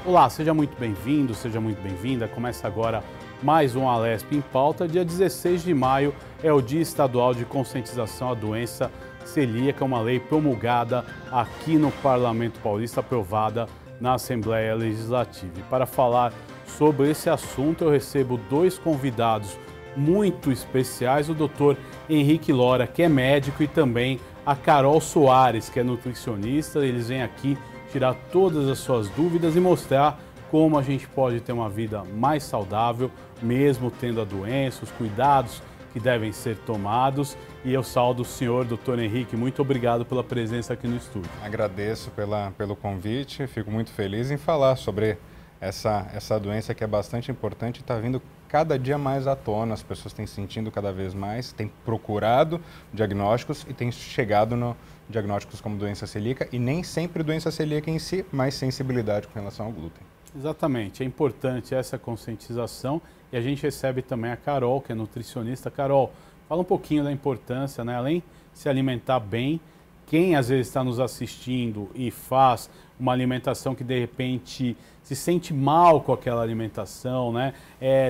Olá, seja muito bem-vindo, seja muito bem-vinda. Começa agora mais um Alesp em Pauta. Dia 16 de maio é o Dia Estadual de Conscientização à Doença Celíaca, uma lei promulgada aqui no Parlamento Paulista, aprovada na Assembleia Legislativa. E para falar sobre esse assunto, eu recebo dois convidados muito especiais, o Dr. Henrique Lora, que é médico, e também a Carol Soares, que é nutricionista. Eles vêm aqui tirar todas as suas dúvidas e mostrar como a gente pode ter uma vida mais saudável, mesmo tendo a doença, os cuidados que devem ser tomados. E eu saúdo o senhor, Dr. Henrique, muito obrigado pela presença aqui no estúdio. Agradeço pelo convite, fico muito feliz em falar sobre essa doença que é bastante importante e está vindo cada dia mais à tona. As pessoas têm sentindo cada vez mais, têm procurado diagnósticos e têm chegado no diagnósticos como doença celíaca, e nem sempre doença celíaca em si, mas sensibilidade com relação ao glúten. Exatamente, é importante essa conscientização, e a gente recebe também a Carol, que é nutricionista. Carol, fala um pouquinho da importância, né? Além de se alimentar bem, quem às vezes está nos assistindo e faz uma alimentação que de repente se sente mal com aquela alimentação, né?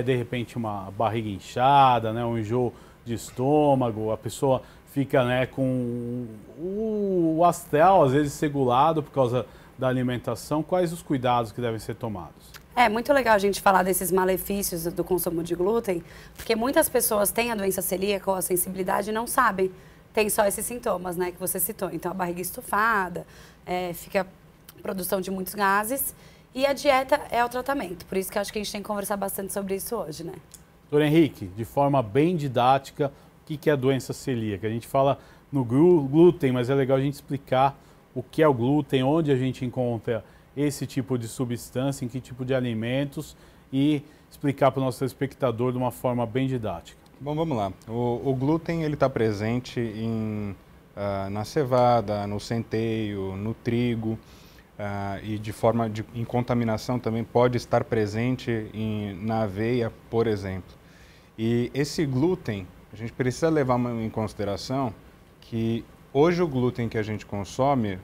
De repente uma barriga inchada, né? Um enjoo de estômago, a pessoa fica, né, com o astral às vezes regulado por causa da alimentação. Quais os cuidados que devem ser tomados? É muito legal a gente falar desses malefícios do consumo de glúten, porque muitas pessoas têm a doença celíaca ou a sensibilidade e não sabem. Tem só esses sintomas, né, que você citou. Então, a barriga estufada, fica produção de muitos gases, e a dieta é o tratamento. Por isso que eu acho que a gente tem que conversar bastante sobre isso hoje, né? Doutor Henrique, de forma bem didática, o que é a doença celíaca? A gente fala no glúten, mas é legal a gente explicar o que é o glúten, onde a gente encontra esse tipo de substância, em que tipo de alimentos, e explicar para o nosso espectador de uma forma bem didática. Bom, vamos lá. O glúten está presente na cevada, no centeio, no trigo, e em contaminação também pode estar presente na aveia, por exemplo. E esse glúten, a gente precisa levar em consideração que hoje o glúten que a gente consome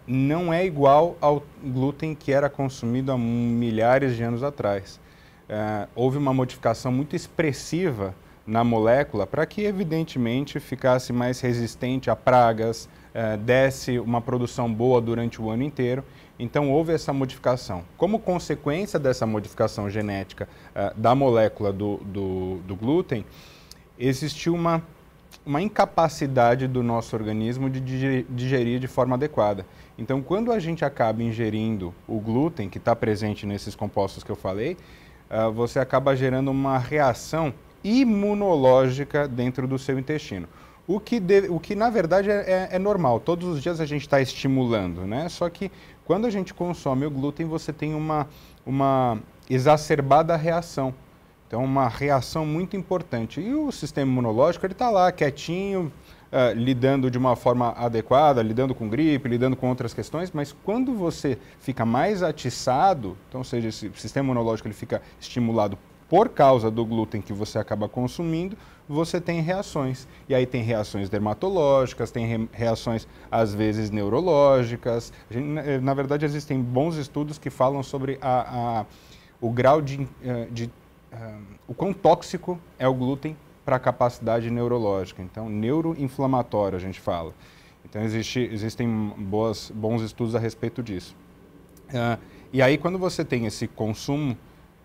não é igual ao glúten que era consumido há milhares de anos atrás. Houve uma modificação muito expressiva na molécula para que, evidentemente, ficasse mais resistente a pragas, desse uma produção boa durante o ano inteiro. Então, houve essa modificação. Como consequência dessa modificação genética da molécula do glúten, existiu uma incapacidade do nosso organismo de digerir de forma adequada. Então, quando a gente acaba ingerindo o glúten, que está presente nesses compostos que eu falei, você acaba gerando uma reação imunológica dentro do seu intestino. O que na verdade é normal, todos os dias a gente está estimulando, né? Só que quando a gente consome o glúten, você tem uma exacerbada reação. Então, uma reação muito importante. E o sistema imunológico, ele está lá, quietinho, lidando de uma forma adequada, lidando com gripe, lidando com outras questões, mas quando você fica mais atiçado, então, ou seja, esse sistema imunológico ele fica estimulado por causa do glúten que você acaba consumindo, você tem reações. E aí tem reações dermatológicas, tem reações, às vezes, neurológicas. Na verdade, existem bons estudos que falam sobre o grau o quão tóxico é o glúten para a capacidade neurológica. Então, neuroinflamatório, a gente fala. Então, existem bons estudos a respeito disso. E aí, quando você tem esse consumo,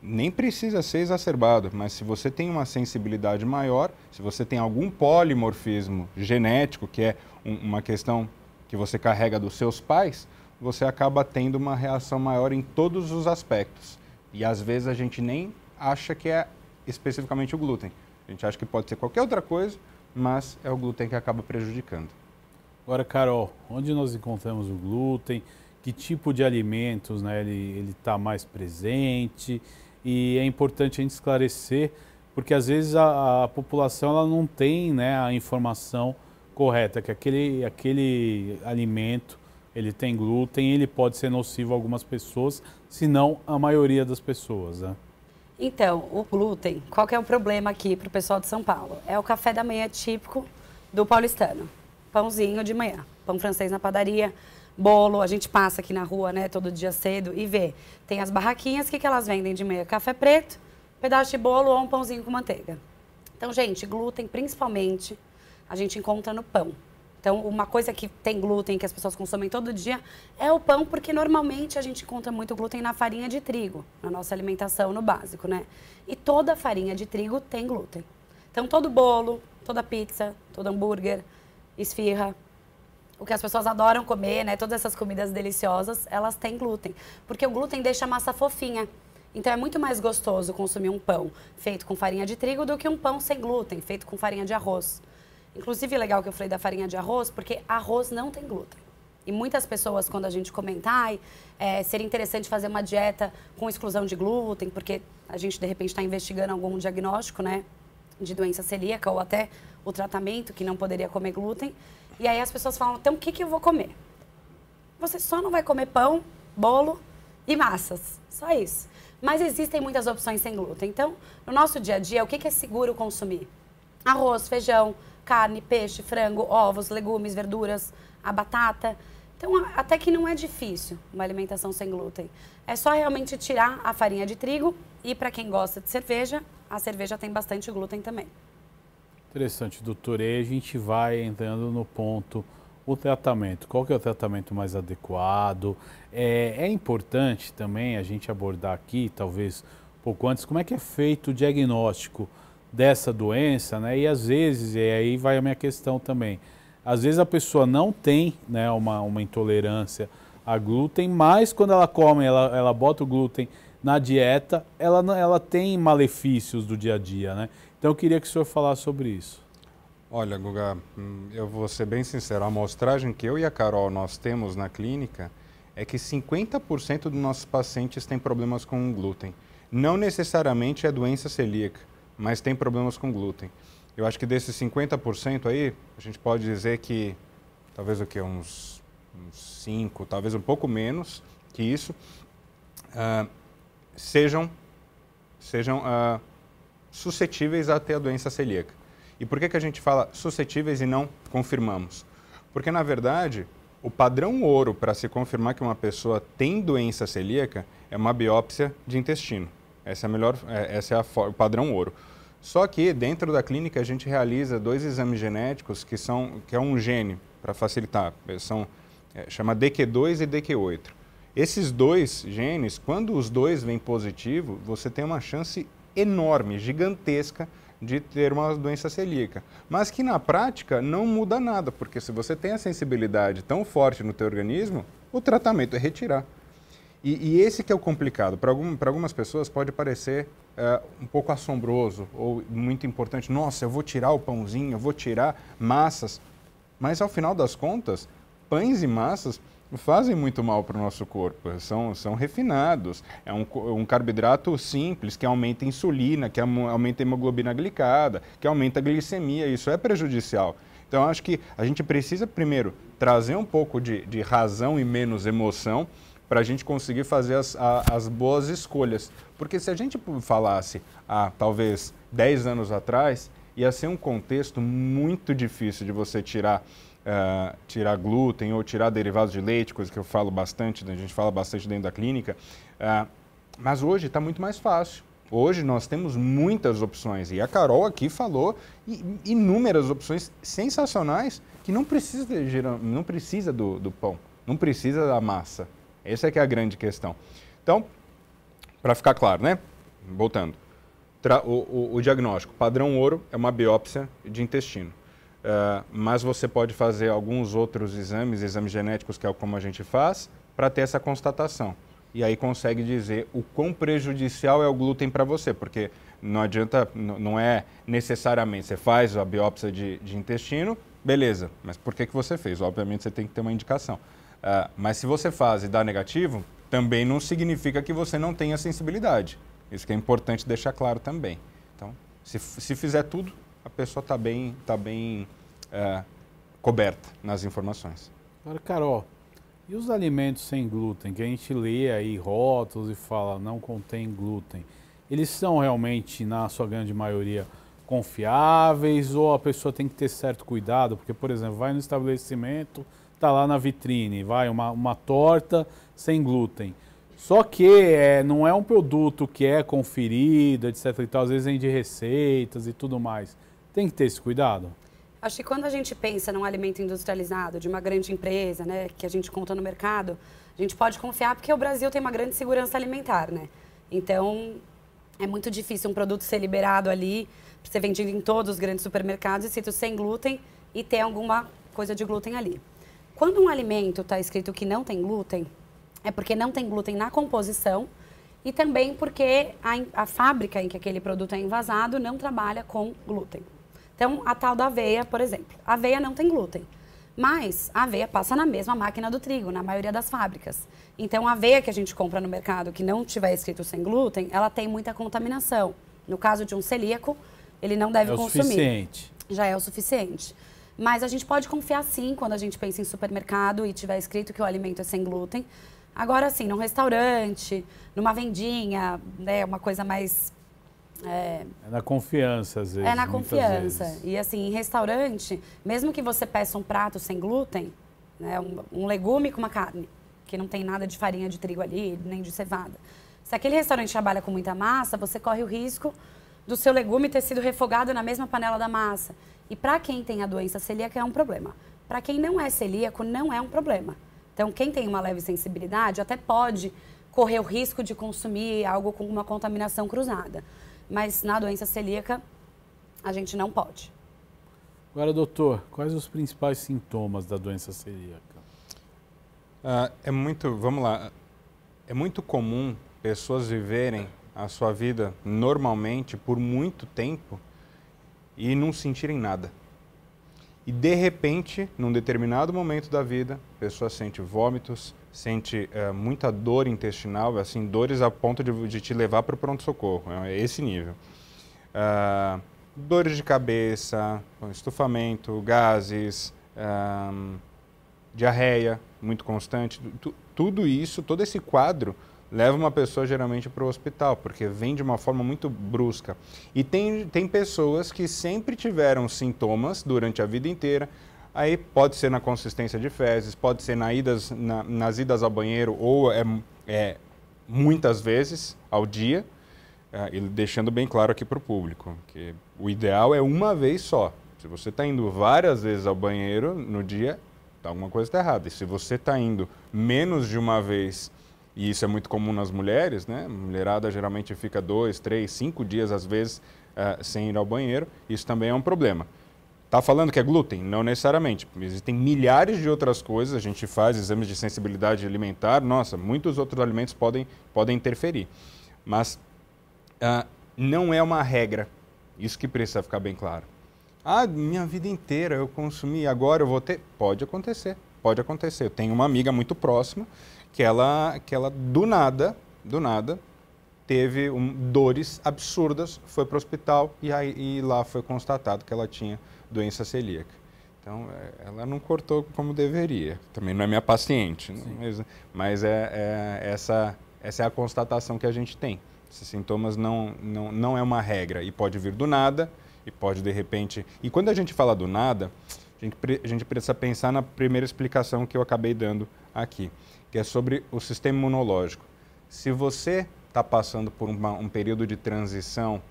nem precisa ser exacerbado, mas se você tem uma sensibilidade maior, se você tem algum polimorfismo genético, que é uma questão que você carrega dos seus pais, você acaba tendo uma reação maior em todos os aspectos. E às vezes a gente nem acha que é especificamente o glúten. A gente acha que pode ser qualquer outra coisa, mas é o glúten que acaba prejudicando. Agora, Carol, onde nós encontramos o glúten? Que tipo de alimentos, né, ele está mais presente? E é importante a gente esclarecer, porque às vezes a população ela não tem, né, a informação correta, que aquele alimento ele tem glúten e ele pode ser nocivo a algumas pessoas, se não a maioria das pessoas, né? Então, o glúten, qual que é o problema aqui para o pessoal de São Paulo? É o café da manhã típico do paulistano. Pãozinho de manhã, pão francês na padaria, bolo, a gente passa aqui na rua, né, todo dia cedo e vê. Tem as barraquinhas, o que elas vendem de meia? Café preto, pedaço de bolo ou um pãozinho com manteiga. Então, gente, glúten, principalmente, a gente encontra no pão. Então, uma coisa que tem glúten, que as pessoas consomem todo dia, é o pão, porque normalmente a gente encontra muito glúten na farinha de trigo, na nossa alimentação, no básico, né? E toda farinha de trigo tem glúten. Então, todo bolo, toda pizza, todo hambúrguer, esfirra, o que as pessoas adoram comer, né? Todas essas comidas deliciosas, elas têm glúten. Porque o glúten deixa a massa fofinha. Então, é muito mais gostoso consumir um pão feito com farinha de trigo do que um pão sem glúten, feito com farinha de arroz. Inclusive, legal que eu falei da farinha de arroz, porque arroz não tem glúten. E muitas pessoas, quando a gente comenta, seria interessante fazer uma dieta com exclusão de glúten, porque a gente, de repente, está investigando algum diagnóstico, né, de doença celíaca ou até o tratamento, que não poderia comer glúten. E aí as pessoas falam, então, o que eu vou comer? Você só não vai comer pão, bolo e massas. Só isso. Mas existem muitas opções sem glúten. Então, no nosso dia a dia, o que é seguro consumir? Arroz, feijão, carne, peixe, frango, ovos, legumes, verduras, a batata. Então, até que não é difícil uma alimentação sem glúten. É só realmente tirar a farinha de trigo e, para quem gosta de cerveja, a cerveja tem bastante glúten também. Interessante, doutor. E aí a gente vai entrando no ponto, o tratamento. Qual que é o tratamento mais adequado? É importante também a gente abordar aqui, talvez um pouco antes, como é que é feito o diagnóstico dessa doença, né? E às vezes, e aí vai a minha questão também, às vezes a pessoa não tem, né, uma intolerância a glúten, mas quando ela come, ela bota o glúten na dieta, ela tem malefícios do dia a dia, né? Então eu queria que o senhor falasse sobre isso. Olha, Guga, eu vou ser bem sincero, a amostragem que eu e a Carol nós temos na clínica é que 50% dos nossos pacientes têm problemas com glúten. Não necessariamente é doença celíaca, mas tem problemas com glúten. Eu acho que desses 50% aí, a gente pode dizer que talvez o quê? Uns 5, talvez um pouco menos que isso, sejam suscetíveis a ter a doença celíaca. E por que a gente fala suscetíveis e não confirmamos? Porque, na verdade, o padrão ouro para se confirmar que uma pessoa tem doença celíaca é uma biópsia de intestino. Essa é o padrão ouro. Só que dentro da clínica a gente realiza 2 exames genéticos que é um gene, para facilitar, chama DQ2 e DQ8. Esses 2 genes, quando os 2 vêm positivo, você tem uma chance enorme, gigantesca, de ter uma doença celíaca. Mas que na prática não muda nada, porque se você tem a sensibilidade tão forte no teu organismo, o tratamento é retirar. E esse que é o complicado. Para algumas pessoas pode parecer um pouco assombroso ou muito importante. Nossa, eu vou tirar o pãozinho, eu vou tirar massas. Mas ao final das contas, pães e massas fazem muito mal para o nosso corpo. São refinados. É um carboidrato simples que aumenta a insulina, que aumenta a hemoglobina glicada, que aumenta a glicemia. Isso é prejudicial. Então, acho que a gente precisa, primeiro, trazer um pouco de razão e menos emoção para a gente conseguir fazer as boas escolhas. Porque se a gente falasse, talvez 10 anos atrás, ia ser um contexto muito difícil de você tirar glúten ou tirar derivados de leite, coisa que eu falo bastante, a gente fala bastante dentro da clínica. Mas hoje está muito mais fácil. Hoje nós temos muitas opções. E a Carol aqui falou inúmeras opções sensacionais que não precisa do pão, não precisa da massa. Essa é que é a grande questão. Então, para ficar claro, né? Voltando. O diagnóstico padrão ouro é uma biópsia de intestino. Mas você pode fazer alguns outros exames genéticos, que é como a gente faz, para ter essa constatação. E aí consegue dizer o quão prejudicial é o glúten para você, porque não adianta, não é necessariamente, você faz a biópsia de intestino, beleza, mas por que você fez? Obviamente você tem que ter uma indicação. Mas se você faz e dá negativo, também não significa que você não tenha sensibilidade. Isso que é importante deixar claro também. Então, se fizer tudo, a pessoa está bem coberta nas informações. Agora, Carol, e os alimentos sem glúten, que a gente lê aí rótulos e fala não contém glúten, eles são realmente, na sua grande maioria, confiáveis ou a pessoa tem que ter certo cuidado? Porque, por exemplo, vai no estabelecimento, está lá na vitrine, vai uma torta sem glúten. Só que não é um produto que é conferido, etc. e tal, às vezes vem de receitas e tudo mais. Tem que ter esse cuidado? Acho que quando a gente pensa num alimento industrializado de uma grande empresa, né, que a gente conta no mercado, a gente pode confiar porque o Brasil tem uma grande segurança alimentar, né? Então, é muito difícil um produto ser liberado ali, ser vendido em todos os grandes supermercados, escrito sem glúten e ter alguma coisa de glúten ali. Quando um alimento está escrito que não tem glúten, é porque não tem glúten na composição e também porque a fábrica em que aquele produto é envasado não trabalha com glúten. Então, a tal da aveia, por exemplo. A aveia não tem glúten, mas a aveia passa na mesma máquina do trigo, na maioria das fábricas. Então, a aveia que a gente compra no mercado, que não tiver escrito sem glúten, ela tem muita contaminação. No caso de um celíaco, ele não deve consumir. É o suficiente. Já é o suficiente. Mas a gente pode confiar sim quando a gente pensa em supermercado e tiver escrito que o alimento é sem glúten. Agora sim, num restaurante, numa vendinha, né, uma coisa mais... É na confiança, às vezes. É na confiança. Vezes. E assim, em restaurante, mesmo que você peça um prato sem glúten, né, um legume com uma carne, que não tem nada de farinha de trigo ali, nem de cevada. Se aquele restaurante trabalha com muita massa, você corre o risco do seu legume ter sido refogado na mesma panela da massa. E para quem tem a doença celíaca é um problema. Para quem não é celíaco, não é um problema. Então, quem tem uma leve sensibilidade até pode correr o risco de consumir algo com uma contaminação cruzada. Mas na doença celíaca, a gente não pode. Agora, doutor, quais os principais sintomas da doença celíaca? Vamos lá, é muito comum pessoas viverem a sua vida normalmente por muito tempo e não sentirem nada. E de repente, num determinado momento da vida, a pessoa sente vômitos, sente muita dor intestinal, assim, dores a ponto de te levar para o pronto-socorro, é esse nível. Dores de cabeça, estufamento, gases, diarreia muito constante, tudo isso, todo esse quadro leva uma pessoa geralmente para o hospital, porque vem de uma forma muito brusca. E tem pessoas que sempre tiveram sintomas durante a vida inteira, aí pode ser na consistência de fezes, pode ser nas idas ao banheiro, ou muitas vezes ao dia, e deixando bem claro aqui para o público, que o ideal é uma vez só. Se você está indo várias vezes ao banheiro no dia, alguma coisa está errada. E se você está indo menos de uma vez, e isso é muito comum nas mulheres, né? A mulherada geralmente fica 2, 3, 5 dias, às vezes, sem ir ao banheiro. Isso também é um problema. Está falando que é glúten? Não necessariamente. Existem milhares de outras coisas. A gente faz exames de sensibilidade alimentar. Nossa, muitos outros alimentos podem interferir. Mas não é uma regra. Isso que precisa ficar bem claro. Minha vida inteira eu consumi, agora eu vou ter... Pode acontecer, pode acontecer. Eu tenho uma amiga muito próxima que ela do nada, teve dores absurdas, foi para o hospital e lá foi constatado que ela tinha doença celíaca. Então, ela não cortou como deveria. Também não é minha paciente, mas essa é a constatação que a gente tem. Esses sintomas não é uma regra e pode vir do nada e pode de repente... E quando a gente fala do nada, a gente precisa pensar na primeira explicação que eu acabei dando aqui, que é sobre o sistema imunológico. Se você está passando por um período de transição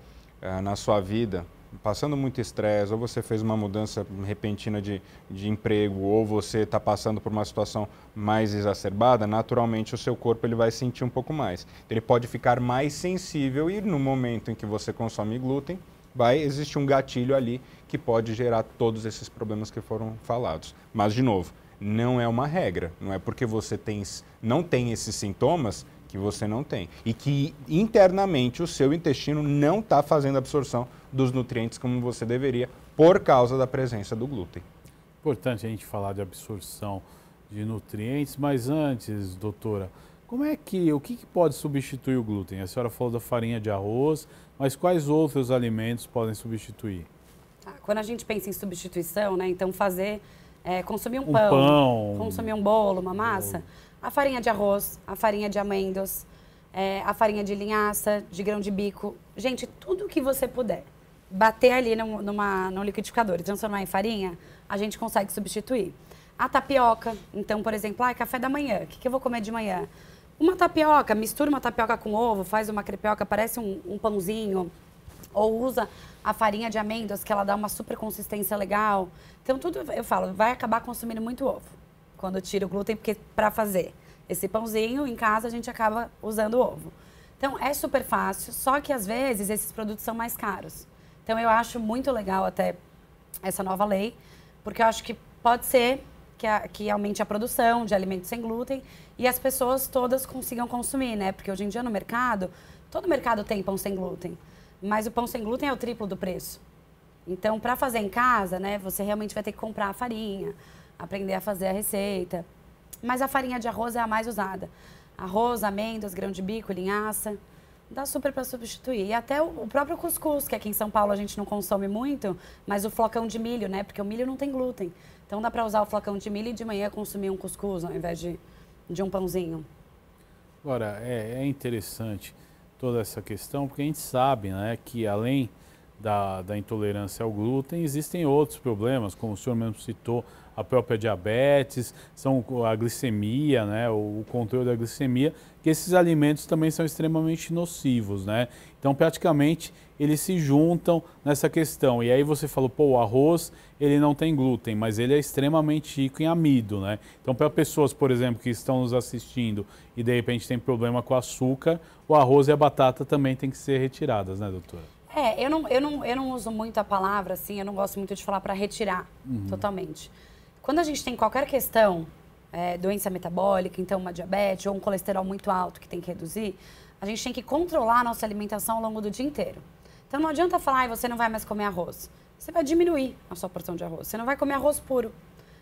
na sua vida, passando muito estresse, ou você fez uma mudança repentina de emprego, ou você está passando por uma situação mais exacerbada, naturalmente o seu corpo ele vai sentir um pouco mais. Ele pode ficar mais sensível e no momento em que você consome glúten, vai existir um gatilho ali que pode gerar todos esses problemas que foram falados. Mas, de novo, não é uma regra. Não é porque você não tem esses sintomas que você não tem. E que internamente o seu intestino não está fazendo absorção dos nutrientes como você deveria por causa da presença do glúten. Importante a gente falar de absorção de nutrientes, mas antes, doutora, o que pode substituir o glúten? A senhora falou da farinha de arroz, mas quais outros alimentos podem substituir? Quando a gente pensa em substituição, né, então consumir um pão, consumir um bolo, uma massa, a farinha de arroz, a farinha de amêndoas, a farinha de linhaça, de grão de bico, gente, tudo que você puder bater ali num liquidificador e transformar em farinha, a gente consegue substituir. A tapioca, então, por exemplo, café da manhã, o que eu vou comer de manhã? Uma tapioca, mistura uma tapioca com ovo, faz uma crepioca, parece um pãozinho, ou usa a farinha de amêndoas, que ela dá uma super consistência legal. Então, tudo, eu falo, vai acabar consumindo muito ovo, quando tira o glúten, porque para fazer esse pãozinho, em casa, a gente acaba usando ovo. Então, é super fácil, só que, às vezes, esses produtos são mais caros. Então, eu acho muito legal até essa nova lei, porque eu acho que pode ser que aumente a produção de alimentos sem glúten e as pessoas todas consigam consumir, né? Porque hoje em dia no mercado, todo mercado tem pão sem glúten, mas o pão sem glúten é o triplo do preço. Então, para fazer em casa, né, você realmente vai ter que comprar a farinha, aprender a fazer a receita. Mas a farinha de arroz é a mais usada. Arroz, amêndoas, grão de bico, linhaça, dá super para substituir. E até o próprio cuscuz, que aqui em São Paulo a gente não consome muito, mas o flocão de milho, né? Porque o milho não tem glúten. Então dá para usar o flocão de milho e de manhã consumir um cuscuz ao invés de um pãozinho. Agora, é interessante toda essa questão, porque a gente sabe, né, que além da intolerância ao glúten, existem outros problemas, como o senhor mesmo citou, a própria diabetes, a glicemia, né, o controle da glicemia, que esses alimentos também são extremamente nocivos, né? Então, praticamente, eles se juntam nessa questão. E aí você falou, pô, o arroz, ele não tem glúten, mas ele é extremamente rico em amido, né? Então, para pessoas, por exemplo, que estão nos assistindo e de repente tem problema com açúcar, o arroz e a batata também têm que ser retiradas, né, doutora? Eu não uso muito a palavra, assim, eu não gosto muito de falar para retirar totalmente. Quando a gente tem qualquer questão, doença metabólica, então uma diabetes ou um colesterol muito alto que tem que reduzir, a gente tem que controlar a nossa alimentação ao longo do dia inteiro. Então não adianta falar, você não vai mais comer arroz. Você vai diminuir a sua porção de arroz. Você não vai comer arroz puro.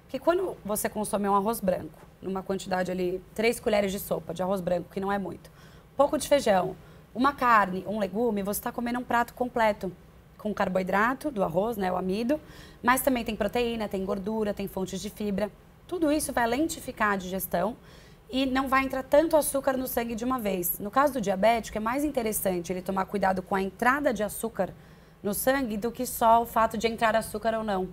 Porque quando você consome um arroz branco, numa quantidade ali, 3 colheres de sopa de arroz branco, que não é muito, um pouco de feijão, uma carne, um legume, você está comendo um prato completo, com carboidrato do arroz, né, o amido, mas também tem proteína, tem gordura, tem fontes de fibra. Tudo isso vai lentificar a digestão e não vai entrar tanto açúcar no sangue de uma vez. No caso do diabético, é mais interessante ele tomar cuidado com a entrada de açúcar no sangue do que só o fato de entrar açúcar ou não.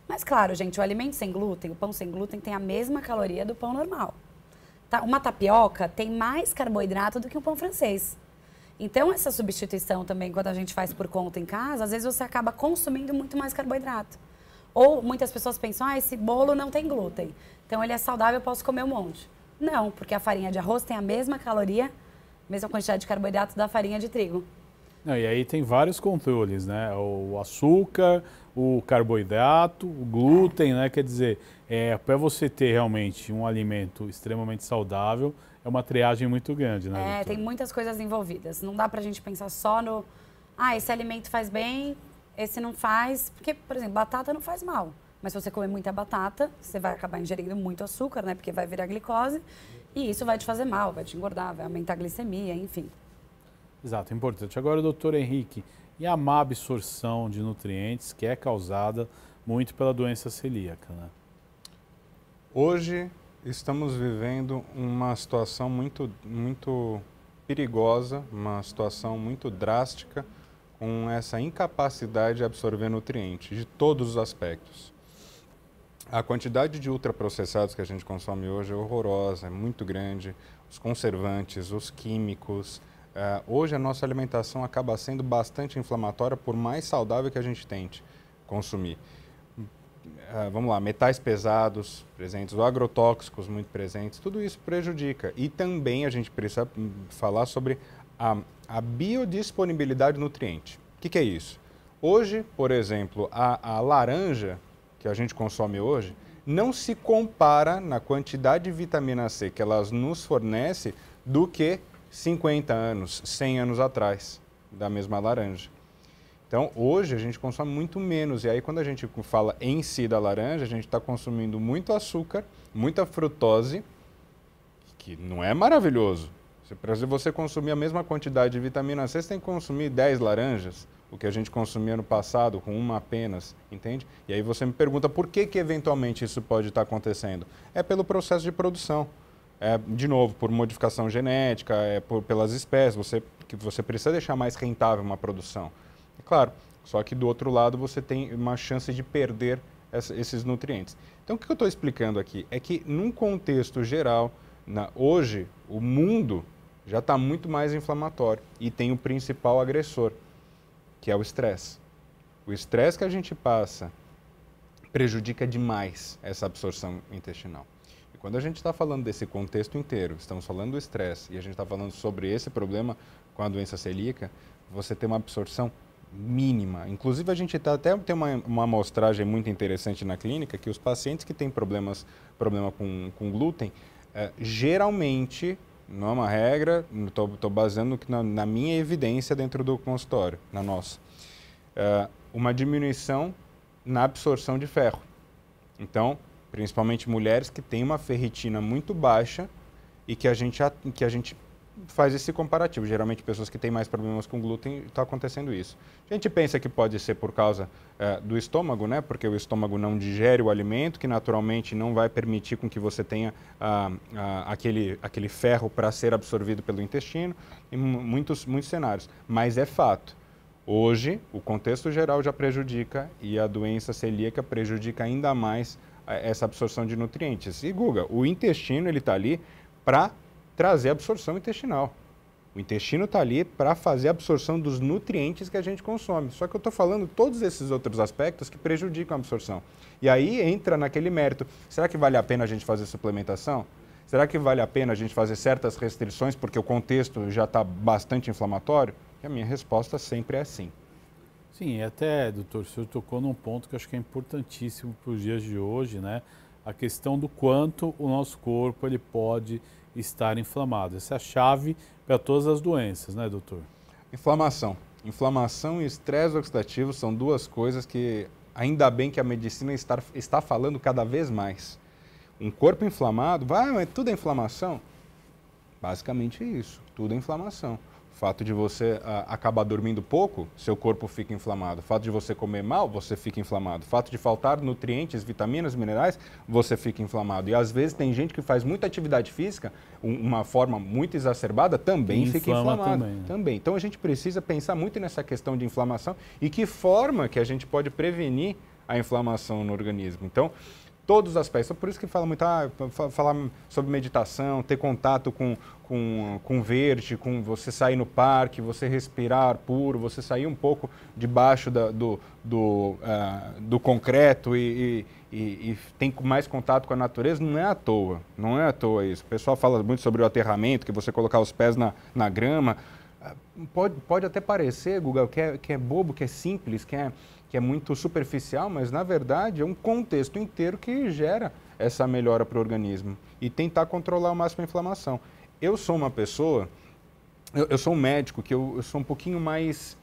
Mas claro, gente, o alimento sem glúten, o pão sem glúten tem a mesma caloria do pão normal. Uma tapioca tem mais carboidrato do que um pão francês. Então, essa substituição também, quando a gente faz por conta em casa, às vezes você acaba consumindo muito mais carboidrato. Ou muitas pessoas pensam, esse bolo não tem glúten, então ele é saudável, eu posso comer um monte. Não, porque a farinha de arroz tem a mesma caloria, mesma quantidade de carboidrato da farinha de trigo. Não, e aí tem vários controles, né? O açúcar, o carboidrato, o glúten, né? Quer dizer, para você ter realmente um alimento extremamente saudável, é uma triagem muito grande, né, doutora? Tem muitas coisas envolvidas. Não dá pra gente pensar só no... esse alimento faz bem, esse não faz. Porque, por exemplo, batata não faz mal. Mas se você comer muita batata, você vai acabar ingerindo muito açúcar, né? Porque vai virar glicose. E isso vai te fazer mal, vai te engordar, vai aumentar a glicemia, enfim. Exato, importante. Agora, doutor Henrique, e a má absorção de nutrientes que é causada muito pela doença celíaca, né? Hoje estamos vivendo uma situação muito perigosa, uma situação muito drástica, com essa incapacidade de absorver nutrientes de todos os aspectos. A quantidade de ultraprocessados que a gente consome hoje é horrorosa, é muito grande. Os conservantes, os químicos. Hoje a nossa alimentação acaba sendo bastante inflamatória, por mais saudável que a gente tente consumir. Vamos lá, metais pesados presentes, ou agrotóxicos muito presentes, tudo isso prejudica. E também a gente precisa falar sobre a biodisponibilidade do nutriente. O que é isso? Hoje, por exemplo, a laranja que a gente consome hoje não se compara na quantidade de vitamina C que elas nos fornece do que 50 anos, 100 anos atrás, da mesma laranja. Então, hoje a gente consome muito menos, e aí quando a gente fala em si da laranja, a gente está consumindo muito açúcar, muita frutose, que não é maravilhoso. Para você consumir a mesma quantidade de vitamina C, você tem que consumir 10 laranjas, o que a gente consumia no passado com uma apenas, entende? E aí você me pergunta por que eventualmente isso pode estar acontecendo. É pelo processo de produção. De novo, por modificação genética, pelas espécies, que você precisa deixar mais rentável uma produção. É claro, só que do outro lado você tem uma chance de perder esses nutrientes. Então, o que eu estou explicando aqui é que, num contexto geral, hoje, o mundo já está muito mais inflamatório e tem o principal agressor, que é o estresse. O estresse que a gente passa prejudica demais essa absorção intestinal. E quando a gente está falando desse contexto inteiro, estamos falando do estresse e a gente está falando sobre esse problema com a doença celíaca, você tem uma absorção mínima. Inclusive, a gente tem uma amostragem muito interessante na clínica que os pacientes que têm problema com glúten, geralmente, não é uma regra, estou baseando na minha evidência dentro do consultório, na nossa, uma diminuição na absorção de ferro. Então, principalmente mulheres que têm uma ferritina muito baixa e que a gente faz esse comparativo. Geralmente, pessoas que têm mais problemas com glúten, está acontecendo isso. A gente pensa que pode ser por causa do estômago, né? Porque o estômago não digere o alimento, que naturalmente não vai permitir com que você tenha aquele ferro para ser absorvido pelo intestino, em muitos cenários. Mas é fato. Hoje, o contexto geral já prejudica e a doença celíaca prejudica ainda mais essa absorção de nutrientes. E, Guga, o intestino está ali para trazer absorção intestinal. O intestino está ali para fazer a absorção dos nutrientes que a gente consome. Só que eu estou falando todos esses outros aspectos que prejudicam a absorção. E aí entra naquele mérito. Será que vale a pena a gente fazer suplementação? Será que vale a pena a gente fazer certas restrições porque o contexto já está bastante inflamatório? E a minha resposta sempre é sim. Sim, até, doutor, o senhor tocou num ponto que eu acho que é importantíssimo para os dias de hoje, né? A questão do quanto o nosso corpo ele pode estar inflamado. Essa é a chave para todas as doenças, né, doutor? Inflamação. Inflamação e estresse oxidativo são duas coisas que ainda bem que a medicina está falando cada vez mais. Um corpo inflamado, mas tudo é inflamação? Basicamente isso, tudo é inflamação. O fato de você acabar dormindo pouco, seu corpo fica inflamado. O fato de você comer mal, você fica inflamado. O fato de faltar nutrientes, vitaminas, minerais, você fica inflamado. E às vezes tem gente que faz muita atividade física, uma forma muito exacerbada, também fica inflamado. Também. Então a gente precisa pensar muito nessa questão de inflamação e que forma que a gente pode prevenir a inflamação no organismo. Então, todos os aspectos. Por isso que fala muito, falar sobre meditação, ter contato com verde, com você sair no parque, você respirar ar puro, você sair um pouco debaixo do concreto e tem mais contato com a natureza, não é à toa. Não é à toa isso. O pessoal fala muito sobre o aterramento, que você colocar os pés na grama. Pode até parecer, Guga, que é bobo, que é simples, que é muito superficial, mas na verdade é um contexto inteiro que gera essa melhora para o organismo e tentar controlar ao máximo a inflamação. Eu sou uma pessoa, eu sou um médico que eu sou um pouquinho mais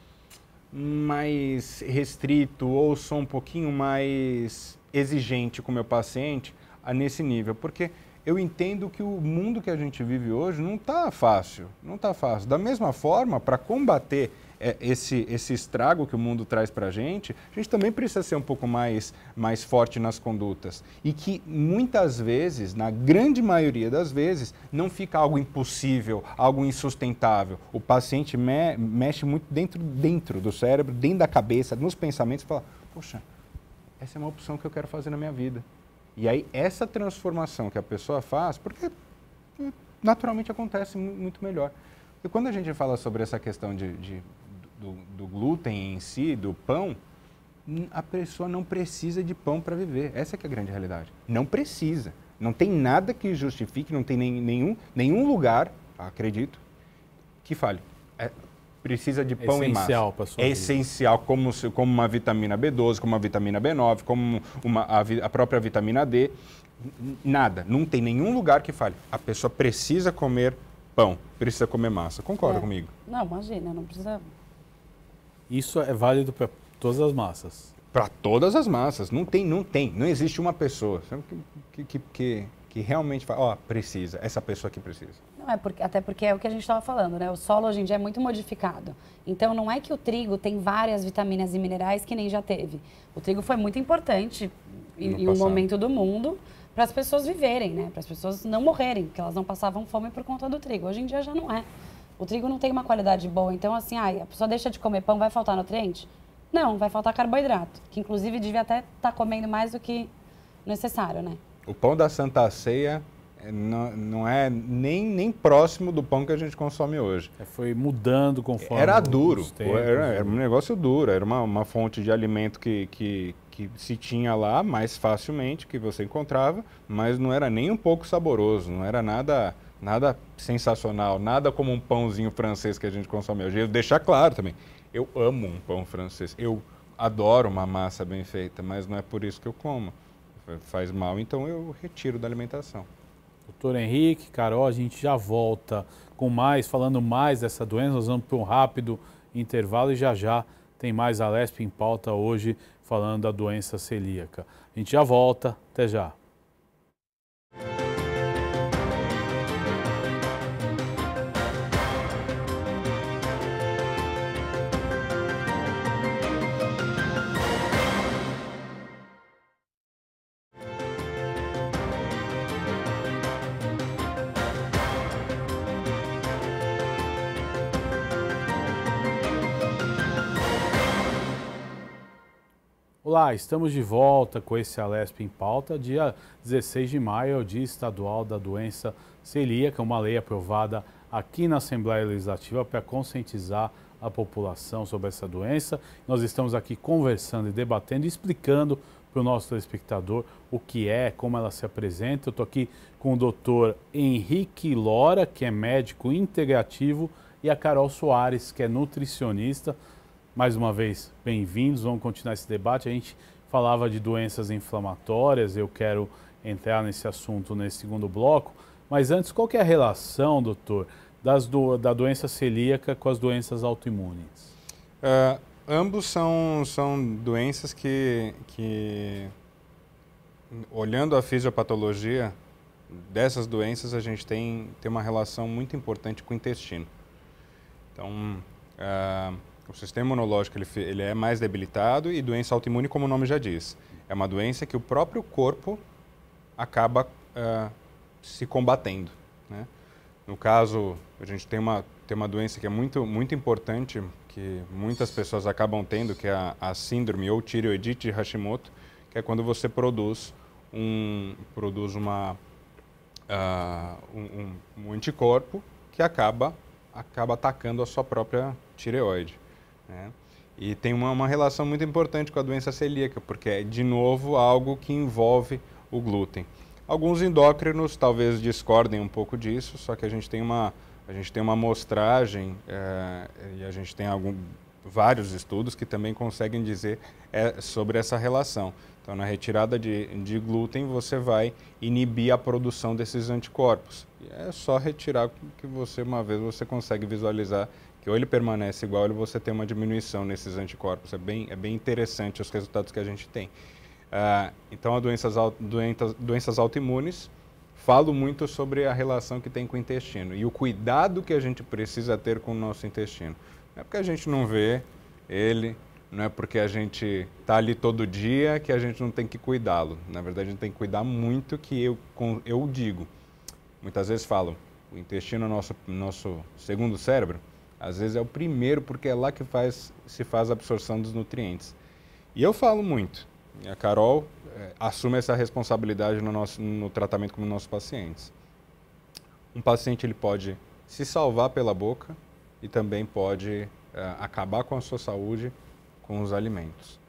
restrito ou sou um pouquinho mais exigente com o meu paciente nesse nível, porque eu entendo que o mundo que a gente vive hoje não está fácil, não está fácil. Da mesma forma, para combater esse estrago que o mundo traz para a gente também precisa ser um pouco mais forte nas condutas. E que muitas vezes, na grande maioria das vezes, não fica algo impossível, algo insustentável. O paciente mexe muito dentro do cérebro, dentro da cabeça, nos pensamentos, e fala, poxa, essa é uma opção que eu quero fazer na minha vida. E aí, essa transformação que a pessoa faz, porque naturalmente acontece muito melhor. E quando a gente fala sobre essa questão do glúten em si, do pão, a pessoa não precisa de pão para viver. Essa que é a grande realidade. Não precisa. Não tem nada que justifique, não tem nenhum lugar, acredito, que fale. Precisa de pão em massa. É essencial, como uma vitamina B12, como uma vitamina B9, como a própria vitamina D. Nada. Não tem nenhum lugar que fale. A pessoa precisa comer pão, precisa comer massa. Concorda comigo? Não, imagina, não precisa. Isso é válido para todas as massas? Para todas as massas. Não existe uma pessoa que realmente fala, precisa, essa pessoa aqui precisa. Não, até porque é o que a gente estava falando, né? O solo hoje em dia é muito modificado. Então, não é que o trigo tem várias vitaminas e minerais que nem já teve. O trigo foi muito importante em um momento do mundo para as pessoas viverem, né? Para as pessoas não morrerem, porque elas não passavam fome por conta do trigo. Hoje em dia já não é. O trigo não tem uma qualidade boa, então assim, a pessoa deixa de comer pão, vai faltar nutriente? Não, vai faltar carboidrato, que inclusive devia até estar comendo mais do que necessário, né? O pão da Santa Ceia não é nem próximo do pão que a gente consome hoje. Foi mudando conforme era duro, era um negócio duro, era uma fonte de alimento que se tinha lá mais facilmente, que você encontrava, mas não era nem um pouco saboroso, não era nada sensacional, nada como um pãozinho francês que a gente consome hoje. Eu deixar claro também, eu amo um pão francês, eu adoro uma massa bem feita, mas não é por isso que eu como. Faz mal, então eu retiro da alimentação. Doutor Henrique, Carol, a gente já volta falando mais dessa doença. Nós vamos para um rápido intervalo e já tem mais Alesp em pauta hoje falando da doença celíaca. A gente já volta, até já. Olá, estamos de volta com esse Alesp em pauta. Dia 16 de maio é o Dia Estadual da Doença Celíaca, uma lei aprovada aqui na Assembleia Legislativa para conscientizar a população sobre essa doença. Nós estamos aqui conversando e debatendo e explicando para o nosso telespectador o que é, como ela se apresenta. Eu estou aqui com o doutor Henrique Lora, que é médico integrativo, e a Carol Soares, que é nutricionista. Mais uma vez, bem-vindos, vamos continuar esse debate. A gente falava de doenças inflamatórias, eu quero entrar nesse assunto nesse segundo bloco. Mas antes, qual que é a relação, doutor, da doença celíaca com as doenças autoimunes? Ambos são doenças que, olhando a fisiopatologia dessas doenças, a gente tem uma relação muito importante com o intestino. Então, o sistema imunológico ele é mais debilitado e doença autoimune, como o nome já diz, é uma doença que o próprio corpo acaba se combatendo, né? No caso, a gente tem uma doença que é muito importante, que muitas pessoas acabam tendo, que é a síndrome ou tireoidite de Hashimoto, que é quando você produz um anticorpo que acaba atacando a sua própria tireoide, né? E tem uma relação muito importante com a doença celíaca, porque é, de novo, algo que envolve o glúten. Alguns endócrinos talvez discordem um pouco disso, só que a gente tem uma amostragem e a gente tem vários estudos que também conseguem dizer sobre essa relação. Então, na retirada de glúten, você vai inibir a produção desses anticorpos. E é só retirar que uma vez você consegue visualizar que ou ele permanece igual ou você tem uma diminuição nesses anticorpos. É bem interessante os resultados que a gente tem. Então, as doenças autoimunes, falo muito sobre a relação que tem com o intestino e o cuidado que a gente precisa ter com o nosso intestino. Não é porque a gente não vê ele, não é porque a gente está ali todo dia que a gente não tem que cuidá-lo. Na verdade, a gente tem que cuidar muito, que eu digo. Muitas vezes falam, o intestino é nosso segundo cérebro. Às vezes é o primeiro, porque é lá que se faz a absorção dos nutrientes. E eu falo muito. E a Carol assume essa responsabilidade no tratamento com os nossos pacientes. Um paciente ele pode se salvar pela boca e também pode acabar com a sua saúde com os alimentos.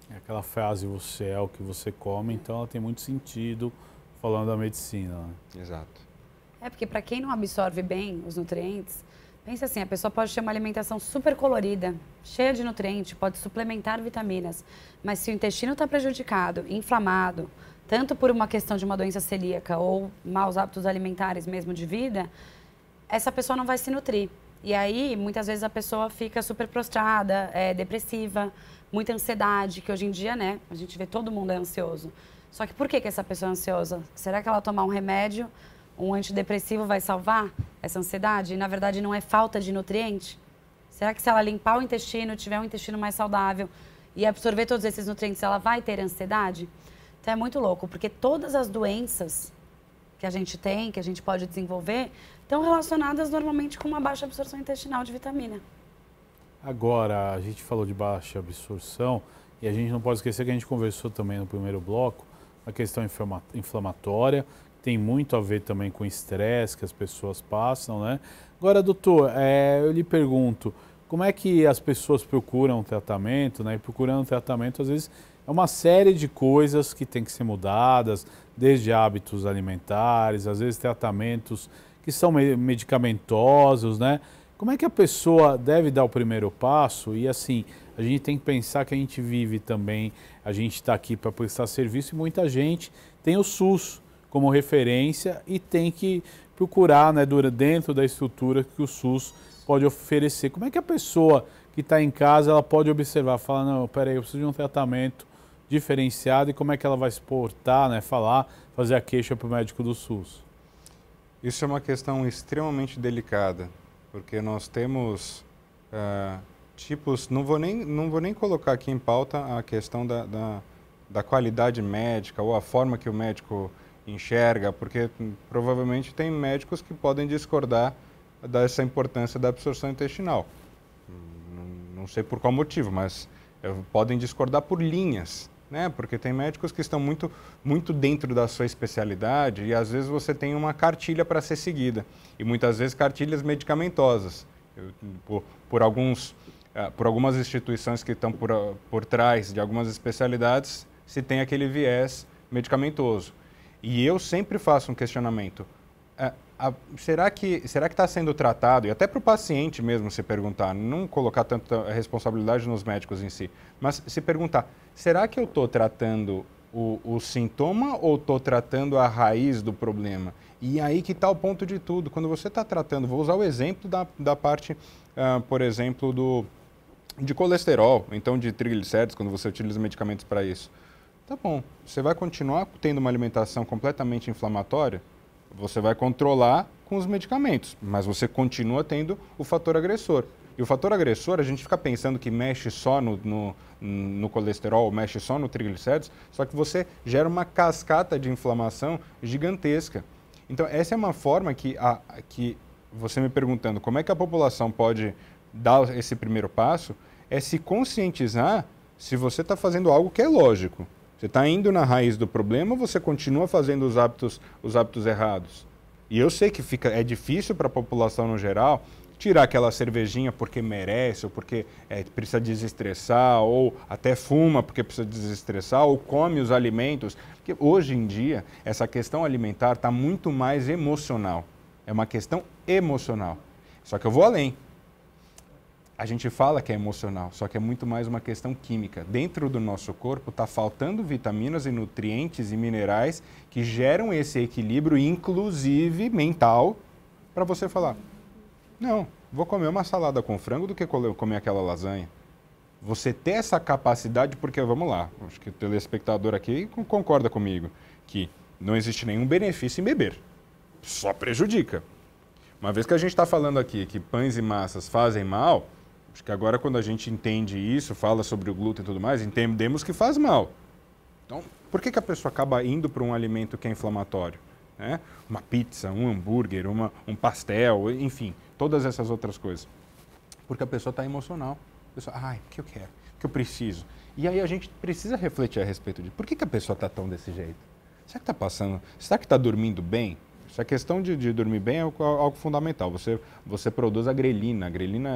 É aquela frase, você é o que você come, então ela tem muito sentido falando da medicina, né? Exato. Porque para quem não absorve bem os nutrientes, pensa assim, a pessoa pode ter uma alimentação super colorida, cheia de nutrientes, pode suplementar vitaminas, mas se o intestino está prejudicado, inflamado, tanto por uma questão de uma doença celíaca ou maus hábitos alimentares mesmo de vida, essa pessoa não vai se nutrir. E aí, muitas vezes a pessoa fica super prostrada, depressiva, muita ansiedade, que hoje em dia, né, a gente vê todo mundo é ansioso. Só que por que essa pessoa é ansiosa? Será que ela tomar um remédio, um antidepressivo vai salvar essa ansiedade? E, na verdade, não é falta de nutriente? Será que se ela limpar o intestino, tiver um intestino mais saudável e absorver todos esses nutrientes, ela vai ter ansiedade? Então, é muito louco, porque todas as doenças que a gente tem, que a gente pode desenvolver, estão relacionadas normalmente com uma baixa absorção intestinal de vitamina. Agora, a gente falou de baixa absorção e a gente não pode esquecer que a gente conversou também no primeiro bloco a questão inflamatória, tem muito a ver também com o estresse que as pessoas passam, né? Agora, doutor, eu lhe pergunto, como é que as pessoas procuram tratamento, né? E procurando tratamento, às vezes, é uma série de coisas que tem que ser mudadas, desde hábitos alimentares, às vezes tratamentos que são medicamentosos, né? Como é que a pessoa deve dar o primeiro passo? E assim, a gente tem que pensar que a gente vive também, a gente está aqui para prestar serviço e muita gente tem o SUS como referência e tem que procurar, né, dentro da estrutura que o SUS pode oferecer. Como é que a pessoa que está em casa ela pode observar, falar, não, peraí, eu preciso de um tratamento diferenciado e como é que ela vai se portar, né, falar, fazer a queixa para o médico do SUS? Isso é uma questão extremamente delicada, porque nós temos tipos, não vou nem colocar aqui em pauta a questão da qualidade médica ou a forma que o médico enxerga, porque provavelmente tem médicos que podem discordar dessa importância da absorção intestinal. Não sei por qual motivo, mas podem discordar por linhas, né? Porque tem médicos que estão muito dentro da sua especialidade e às vezes você tem uma cartilha para ser seguida e muitas vezes cartilhas medicamentosas. Por algumas instituições que estão por trás de algumas especialidades, se tem aquele viés medicamentoso. E eu sempre faço um questionamento. Será que está sendo tratado, e até para o paciente mesmo se perguntar, não colocar tanta responsabilidade nos médicos em si, mas se perguntar, será que eu estou tratando o sintoma ou estou tratando a raiz do problema? E aí que está o ponto de tudo. Quando você está tratando, vou usar o exemplo da parte, por exemplo, de colesterol, então de triglicéridos, quando você utiliza medicamentos para isso. Tá bom, você vai continuar tendo uma alimentação completamente inflamatória? Você vai controlar com os medicamentos, mas você continua tendo o fator agressor. E o fator agressor, a gente fica pensando que mexe só no colesterol, mexe só no triglicéridos, só que você gera uma cascata de inflamação gigantesca. Então, essa é uma forma que você me perguntando como é que a população pode dar esse primeiro passo, é se conscientizar se você está fazendo algo que é lógico. Você está indo na raiz do problema ou você continua fazendo os hábitos errados? E eu sei que é difícil para a população no geral tirar aquela cervejinha porque merece, ou porque precisa desestressar, ou até fuma porque precisa desestressar, ou come os alimentos. Porque hoje em dia, essa questão alimentar está muito mais emocional. É uma questão emocional. Só que eu vou além. A gente fala que é emocional, só que é muito mais uma questão química. Dentro do nosso corpo está faltando vitaminas e nutrientes e minerais que geram esse equilíbrio, inclusive mental, para você falar, não, vou comer uma salada com frango do que comer aquela lasanha. Você ter essa capacidade, porque, vamos lá, acho que o telespectador aqui concorda comigo, que não existe nenhum benefício em beber, só prejudica. Uma vez que a gente está falando aqui que pães e massas fazem mal, acho que agora quando a gente entende isso, fala sobre o glúten e tudo mais, entendemos que faz mal. Então, por que a pessoa acaba indo para um alimento que é inflamatório? Né? Uma pizza, um hambúrguer, um pastel, enfim, todas essas outras coisas. Porque a pessoa está emocional. A pessoa, o que eu quero? O que eu preciso? E aí a gente precisa refletir a respeito de por que a pessoa está tão desse jeito? Será que está passando? Será que está dormindo bem? Essa questão de dormir bem é algo fundamental. Você produz a grelina. A grelina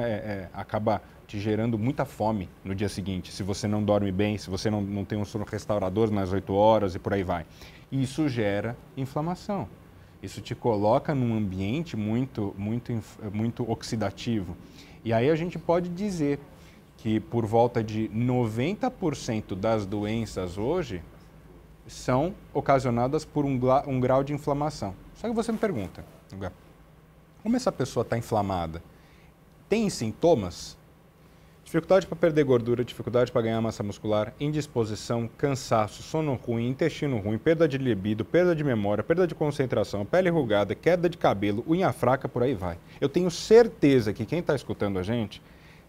acaba te gerando muita fome no dia seguinte, se você não dorme bem, se você não tem um sono restaurador nas 8 horas e por aí vai. E isso gera inflamação. Isso te coloca num ambiente muito oxidativo. E aí a gente pode dizer que por volta de 90% das doenças hoje são ocasionadas por um grau de inflamação. Só que você me pergunta, como essa pessoa está inflamada? Tem sintomas? Dificuldade para perder gordura, dificuldade para ganhar massa muscular, indisposição, cansaço, sono ruim, intestino ruim, perda de libido, perda de memória, perda de concentração, pele enrugada, queda de cabelo, unha fraca, por aí vai. Eu tenho certeza que quem está escutando a gente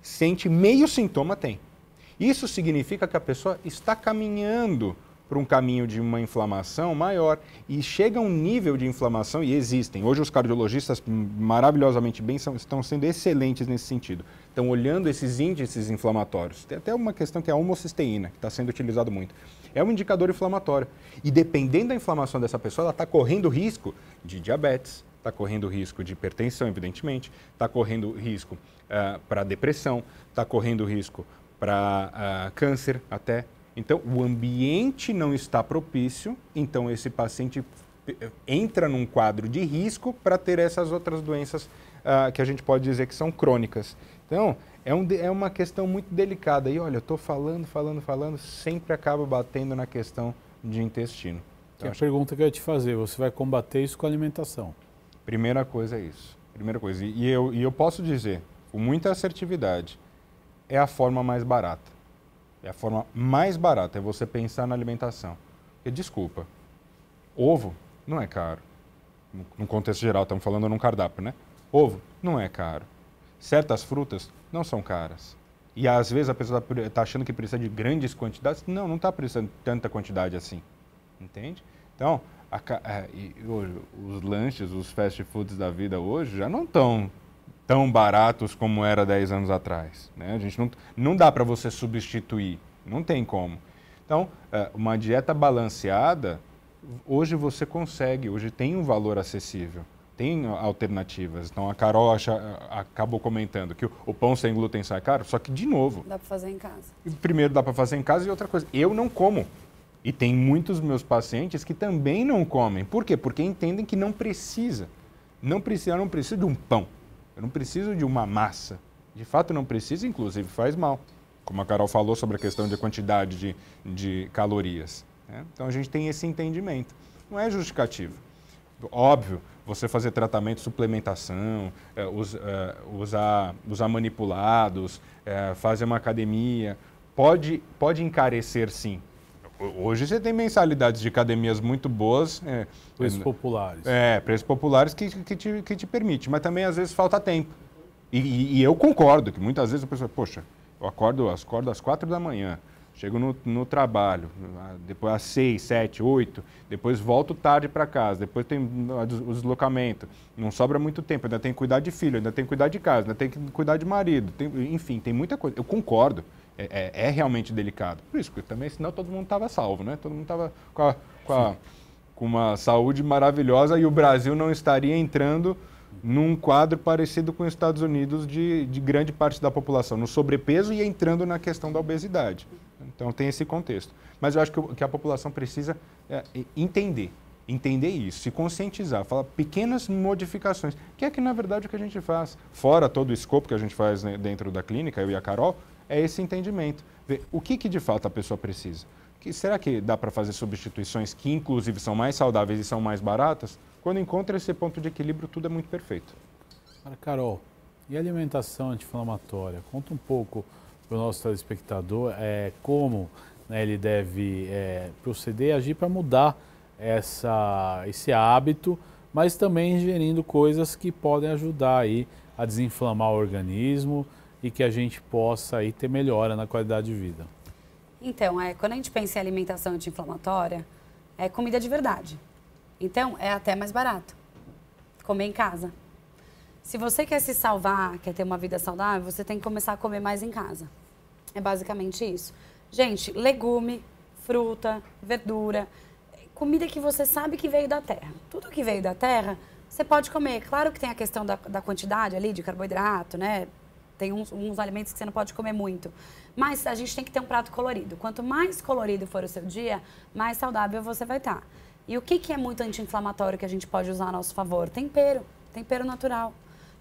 sente meio sintoma tem. Isso significa que a pessoa está caminhando para um caminho de uma inflamação maior. E chega a um nível de inflamação, e existem. Hoje os cardiologistas maravilhosamente bem estão sendo excelentes nesse sentido. Estão olhando esses índices inflamatórios. Tem até uma questão que é a homocisteína, que está sendo utilizado muito. É um indicador inflamatório. E dependendo da inflamação dessa pessoa, ela está correndo risco de diabetes, está correndo risco de hipertensão, evidentemente, está correndo risco para depressão, está correndo risco para câncer até. Então, o ambiente não está propício, então esse paciente entra num quadro de risco para ter essas outras doenças que a gente pode dizer que são crônicas. Então, é uma questão muito delicada. E olha, eu estou falando, sempre acaba batendo na questão de intestino. Então, a pergunta que eu ia te fazer, você vai combater isso com a alimentação? Primeira coisa é isso. Primeira coisa. E eu posso dizer, com muita assertividade, é a forma mais barata. É a forma mais barata, é você pensar na alimentação. Porque, desculpa, ovo não é caro. No contexto geral, estamos falando num cardápio, né? Ovo não é caro. Certas frutas não são caras. E às vezes a pessoa está achando que precisa de grandes quantidades. Não está precisando de tanta quantidade assim. Entende? Então, os lanches, os fast foods da vida hoje já não estão tão baratos como era 10 anos atrás. Né? A gente não dá para você substituir, não tem como. Então, uma dieta balanceada, hoje você consegue, hoje tem um valor acessível, tem alternativas. Então, a Carol acabou comentando que o pão sem glúten sai caro, só que, de novo... Dá para fazer em casa. Primeiro, dá para fazer em casa e outra coisa, eu não como. E tem muitos meus pacientes que também não comem. Por quê? Porque entendem que não precisa. Eu não preciso de um pão. Eu não preciso de uma massa. De fato, não precisa, inclusive faz mal. Como a Carol falou sobre a questão de quantidade de calorias. Né? Então, a gente tem esse entendimento. Não é justificativo. Óbvio, você fazer tratamento, suplementação, usar manipulados, fazer uma academia, pode encarecer, sim. Hoje você tem mensalidades de academias muito boas. Preços populares. Preços populares que te permite, mas também às vezes falta tempo. E eu concordo que muitas vezes a pessoa, poxa, eu acordo às 4 da manhã, chego no trabalho, depois às 6, 7, 8, depois volto tarde para casa, depois tem o deslocamento, não sobra muito tempo, ainda tem que cuidar de filho, ainda tem que cuidar de casa, ainda tem que cuidar de marido, enfim, tem muita coisa. Eu concordo. É realmente delicado. Por isso, porque também, senão todo mundo estava salvo, né? Todo mundo estava com uma saúde maravilhosa e o Brasil não estaria entrando num quadro parecido com os Estados Unidos de grande parte da população, no sobrepeso e entrando na questão da obesidade. Então, tem esse contexto. Mas eu acho que a população precisa entender isso, se conscientizar, falar pequenas modificações, que é que, na verdade, o que a gente faz, fora todo o escopo que a gente faz, né, dentro da clínica, eu e a Carol, é esse entendimento. Ver o que de fato a pessoa precisa. Será que dá para fazer substituições que, inclusive, são mais saudáveis e são mais baratas? Quando encontra esse ponto de equilíbrio, tudo é muito perfeito. Agora, Carol, e a alimentação anti-inflamatória? Conta um pouco para o nosso telespectador como, né, ele deve proceder e agir para mudar esse hábito, mas também ingerindo coisas que podem ajudar aí a desinflamar o organismo e que a gente possa aí ter melhora na qualidade de vida. Então, quando a gente pensa em alimentação anti-inflamatória, é comida de verdade. Então, é até mais barato comer em casa. Se você quer se salvar, quer ter uma vida saudável, você tem que começar a comer mais em casa. É basicamente isso. Gente, legume, fruta, verdura, comida que você sabe que veio da terra. Tudo que veio da terra, você pode comer. Claro que tem a questão da quantidade ali de carboidrato, né? Tem uns alimentos que você não pode comer muito. Mas a gente tem que ter um prato colorido. Quanto mais colorido for o seu dia, mais saudável você vai estar. E o que é muito anti-inflamatório que a gente pode usar a nosso favor? Tempero natural.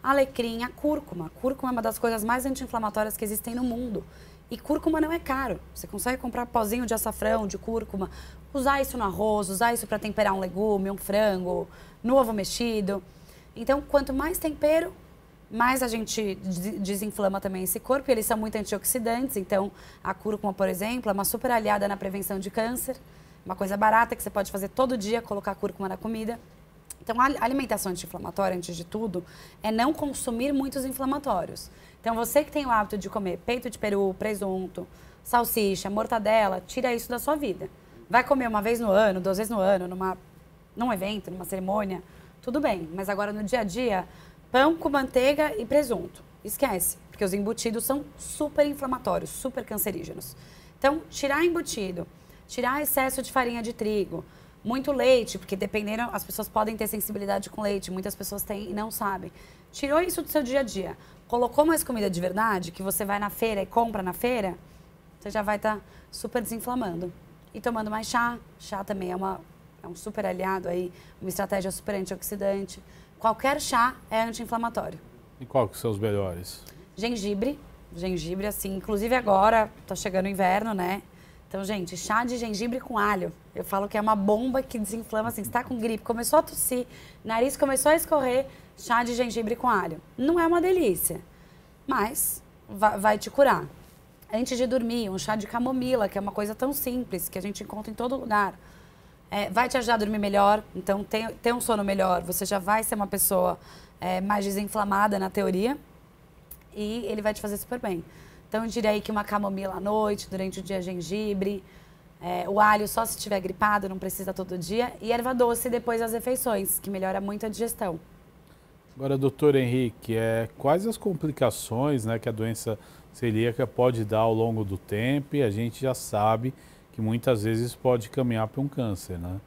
Alecrim, a cúrcuma. A cúrcuma é uma das coisas mais anti-inflamatórias que existem no mundo. E cúrcuma não é caro. Você consegue comprar pozinho de açafrão, de cúrcuma, usar isso no arroz, usar isso para temperar um legume, um frango, no ovo mexido. Então, quanto mais tempero, mais a gente desinflama também esse corpo. Eles são muito antioxidantes, então a cúrcuma, por exemplo, é uma super aliada na prevenção de câncer. Uma coisa barata que você pode fazer todo dia, colocar cúrcuma na comida. Então, a alimentação anti-inflamatória, antes de tudo, é não consumir muitos inflamatórios. Então, você que tem o hábito de comer peito de peru, presunto, salsicha, mortadela, tira isso da sua vida. Vai comer uma vez no ano, 2 vezes no ano, num evento, numa cerimônia, tudo bem. Mas agora no dia a dia, pão com manteiga e presunto. Esquece, porque os embutidos são super inflamatórios, super cancerígenos. Então, tirar embutido, tirar excesso de farinha de trigo, muito leite, porque dependendo, as pessoas podem ter sensibilidade com leite, muitas pessoas têm e não sabem. Tirou isso do seu dia a dia, colocou mais comida de verdade, que você vai na feira e compra na feira, você já vai estar super desinflamando. E tomando mais chá, chá também é um super aliado aí, uma estratégia super antioxidante. Qualquer chá é anti-inflamatório. E qual que são os melhores? Gengibre, assim, inclusive agora, tá chegando o inverno, né? Então, gente, chá de gengibre com alho. Eu falo que é uma bomba que desinflama, assim, você tá com gripe, começou a tossir, nariz começou a escorrer, chá de gengibre com alho. Não é uma delícia, mas vai te curar. Antes de dormir, um chá de camomila, que é uma coisa tão simples, que a gente encontra em todo lugar. Vai te ajudar a dormir melhor, então ter um sono melhor, você já vai ser uma pessoa mais desinflamada na teoria e ele vai te fazer super bem. Então eu diria aí que uma camomila à noite, durante o dia gengibre, o alho só se estiver gripado, não precisa todo dia, e erva doce depois das refeições, que melhora muito a digestão. Agora, doutor Henrique, quais as complicações, né, que a doença celíaca pode dar ao longo do tempo? E a gente já sabe que muitas vezes pode caminhar para um câncer, né?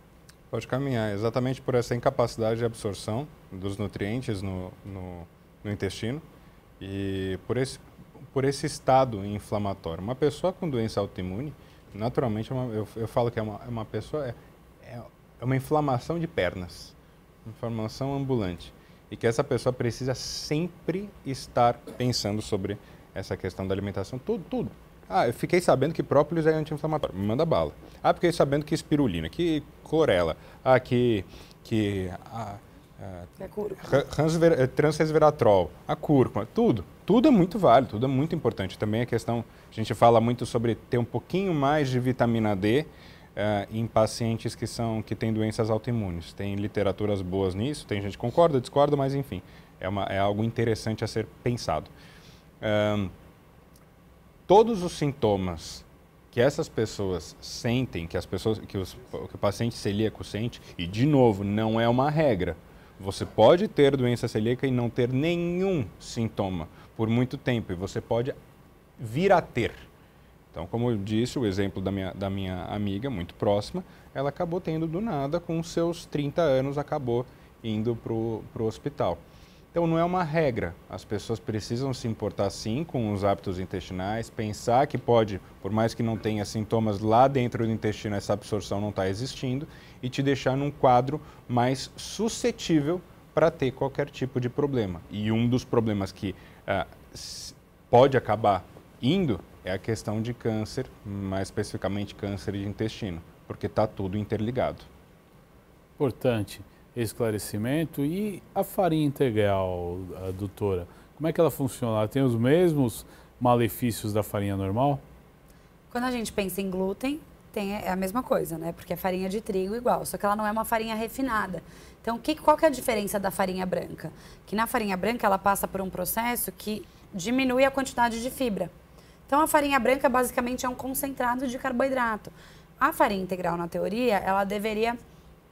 Pode caminhar, exatamente por essa incapacidade de absorção dos nutrientes no intestino e por esse estado inflamatório. Uma pessoa com doença autoimune, naturalmente, eu falo que é uma pessoa, é uma inflamação de pernas, inflamação ambulante. E que essa pessoa precisa sempre estar pensando sobre essa questão da alimentação, tudo. Eu fiquei sabendo que própolis é anti-inflamatório, me manda bala. Fiquei sabendo que espirulina, que clorela, transresveratrol, a cúrcuma, tudo é muito válido, tudo é muito importante. Também a questão, a gente fala muito sobre ter um pouquinho mais de vitamina D em pacientes que têm doenças autoimunes. Tem literaturas boas nisso, tem gente que concorda, discorda, mas enfim, é algo interessante a ser pensado. Todos os sintomas que essas pessoas sentem, que o paciente celíaco sente, e de novo, não é uma regra. Você pode ter doença celíaca e não ter nenhum sintoma por muito tempo, e você pode vir a ter. Então, como eu disse, o exemplo da minha amiga, muito próxima, ela acabou tendo do nada, com seus 30 anos, acabou indo para o hospital. Então, não é uma regra. As pessoas precisam se importar, sim, com os hábitos intestinais, pensar que pode, por mais que não tenha sintomas lá dentro do intestino, essa absorção não está existindo e te deixar num quadro mais suscetível para ter qualquer tipo de problema. E um dos problemas que pode acabar indo é a questão de câncer, mais especificamente câncer de intestino, porque está tudo interligado. Importante esclarecimento. E a farinha integral, doutora, como é que ela funciona? Ela tem os mesmos malefícios da farinha normal? Quando a gente pensa em glúten, é a mesma coisa, né? Porque é farinha de trigo igual, só que ela não é uma farinha refinada. Então, qual que é a diferença da farinha branca? Que na farinha branca ela passa por um processo que diminui a quantidade de fibra. Então, a farinha branca basicamente é um concentrado de carboidrato. A farinha integral, na teoria, ela deveria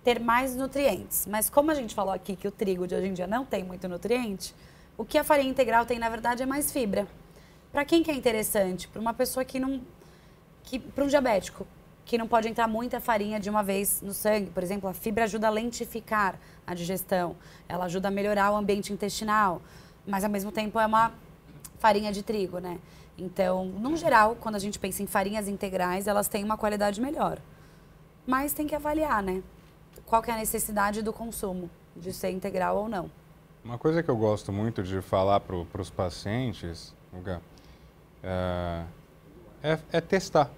ter mais nutrientes. Mas como a gente falou aqui que o trigo de hoje em dia não tem muito nutriente, o que a farinha integral tem, na verdade, é mais fibra. Para quem que é interessante? Para uma pessoa para um diabético, que não pode entrar muita farinha de uma vez no sangue. Por exemplo, a fibra ajuda a lentificar a digestão, ela ajuda a melhorar o ambiente intestinal, mas ao mesmo tempo é uma farinha de trigo, né? Então, no geral, quando a gente pensa em farinhas integrais, elas têm uma qualidade melhor. Mas tem que avaliar, né? Qual que é a necessidade do consumo, de ser integral ou não. Uma coisa que eu gosto muito de falar para os pacientes, é testar.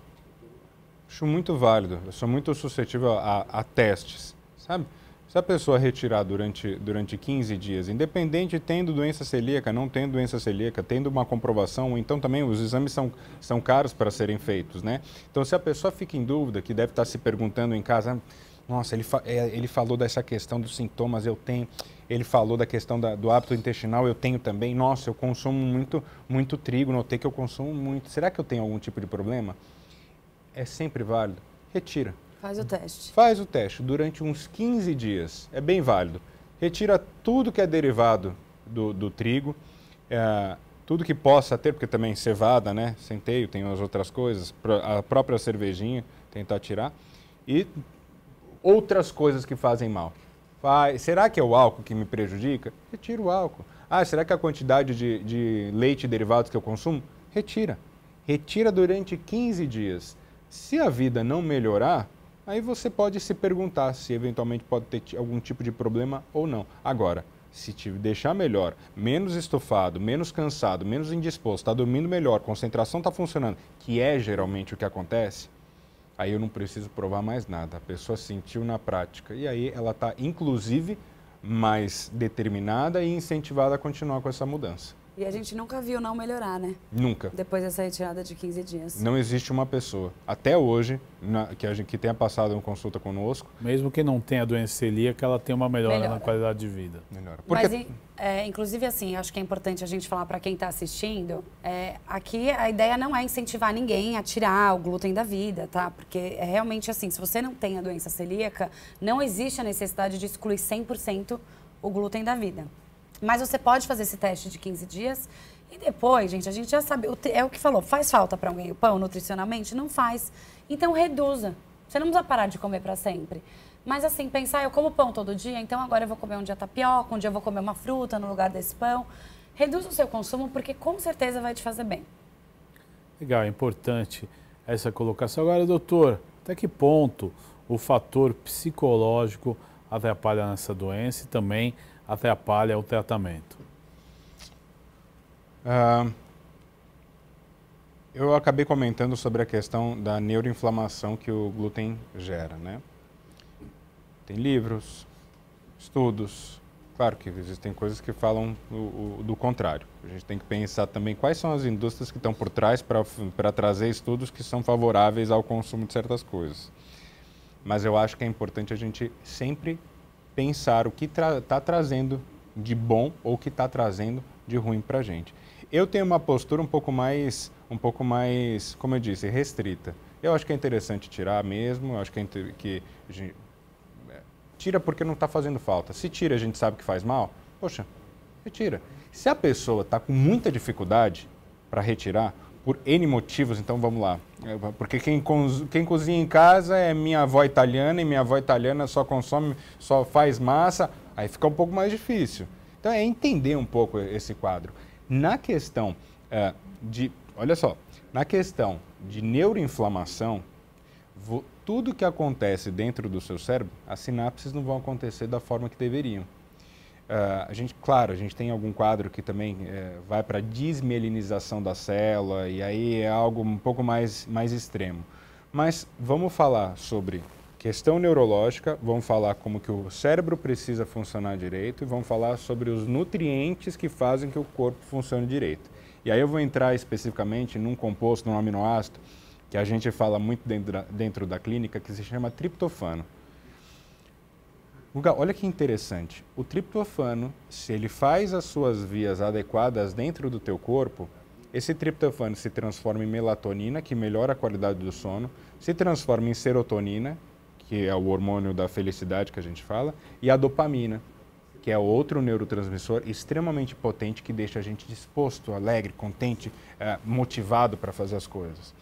Acho muito válido, eu sou muito suscetível a testes, sabe? Se a pessoa retirar durante 15 dias, independente tendo doença celíaca, não tendo doença celíaca, tendo uma comprovação, então também os exames são caros para serem feitos, né? Então, se a pessoa fica em dúvida, que deve estar se perguntando em casa, nossa, ele falou dessa questão dos sintomas, eu tenho, ele falou da questão do hábito intestinal, eu tenho também, nossa, eu consumo muito trigo, notei que eu consumo muito, será que eu tenho algum tipo de problema? É sempre válido, retira. Faz o teste. Faz o teste durante uns 15 dias. É bem válido. Retira tudo que é derivado do trigo, tudo que possa ter, porque também cevada, né? Centeio, tem as outras coisas, a própria cervejinha, tentar tirar. E outras coisas que fazem mal. Será que é o álcool que me prejudica? Retira o álcool. Será que é a quantidade de leite e derivados que eu consumo? Retira. Retira durante 15 dias. Se a vida não melhorar, aí você pode se perguntar se eventualmente pode ter algum tipo de problema ou não. Agora, se te deixar melhor, menos estufado, menos cansado, menos indisposto, está dormindo melhor, concentração está funcionando, que é geralmente o que acontece, aí eu não preciso provar mais nada. A pessoa sentiu na prática e aí ela está, inclusive, mais determinada e incentivada a continuar com essa mudança. E a gente nunca viu não melhorar, né? Nunca. Depois dessa retirada de 15 dias. Não existe uma pessoa, até hoje, que tenha passado uma consulta conosco. Mesmo que não tenha doença celíaca, ela tem uma melhora na qualidade de vida. Melhora. Porque... Mas, inclusive, assim, acho que é importante a gente falar para quem está assistindo, aqui a ideia não é incentivar ninguém a tirar o glúten da vida, tá? Porque é realmente assim, se você não tem a doença celíaca, não existe a necessidade de excluir 100% o glúten da vida. Mas você pode fazer esse teste de 15 dias e depois, gente, a gente já sabe, é o que falou, faz falta para alguém o pão nutricionalmente? Não faz. Então reduza. Você não precisa parar de comer para sempre. Mas assim, pensar, eu como pão todo dia, então agora eu vou comer um dia tapioca, um dia eu vou comer uma fruta no lugar desse pão. Reduz o seu consumo porque com certeza vai te fazer bem. Legal, é importante essa colocação. Agora, doutor, até que ponto o fator psicológico atrapalha nessa doença e também atrapalha o tratamento? Eu acabei comentando sobre a questão da neuroinflamação que o glúten gera, né? Tem livros, estudos, claro que existem coisas que falam do contrário. A gente tem que pensar também quais são as indústrias que estão por trás para trazer estudos que são favoráveis ao consumo de certas coisas. Mas eu acho que é importante a gente sempre pensar o que está trazendo de bom ou o que está trazendo de ruim para a gente. Eu tenho uma postura um pouco mais, como eu disse, restrita. Eu acho que é interessante tirar mesmo, eu acho que tira porque não está fazendo falta. Se tira, a gente sabe que faz mal, poxa, retira. Se a pessoa está com muita dificuldade para retirar, por N motivos, então vamos lá. Porque quem cozinha em casa é minha avó italiana, e minha avó italiana só faz massa, aí fica um pouco mais difícil. Então é entender um pouco esse quadro. Na questão olha só, na questão de neuroinflamação, tudo que acontece dentro do seu cérebro, as sinapses não vão acontecer da forma que deveriam. A gente tem algum quadro que também vai para a desmielinização da célula, e aí é algo um pouco mais extremo. Mas vamos falar sobre questão neurológica, vamos falar como que o cérebro precisa funcionar direito e vamos falar sobre os nutrientes que fazem que o corpo funcione direito. E aí eu vou entrar especificamente num composto, num aminoácido, que a gente fala muito dentro da clínica, que se chama triptofano. Olha que interessante, o triptofano, se ele faz as suas vias adequadas dentro do teu corpo, esse triptofano se transforma em melatonina, que melhora a qualidade do sono, se transforma em serotonina, que é o hormônio da felicidade que a gente fala, e a dopamina, que é outro neurotransmissor extremamente potente que deixa a gente disposto, alegre, contente, motivado para fazer as coisas.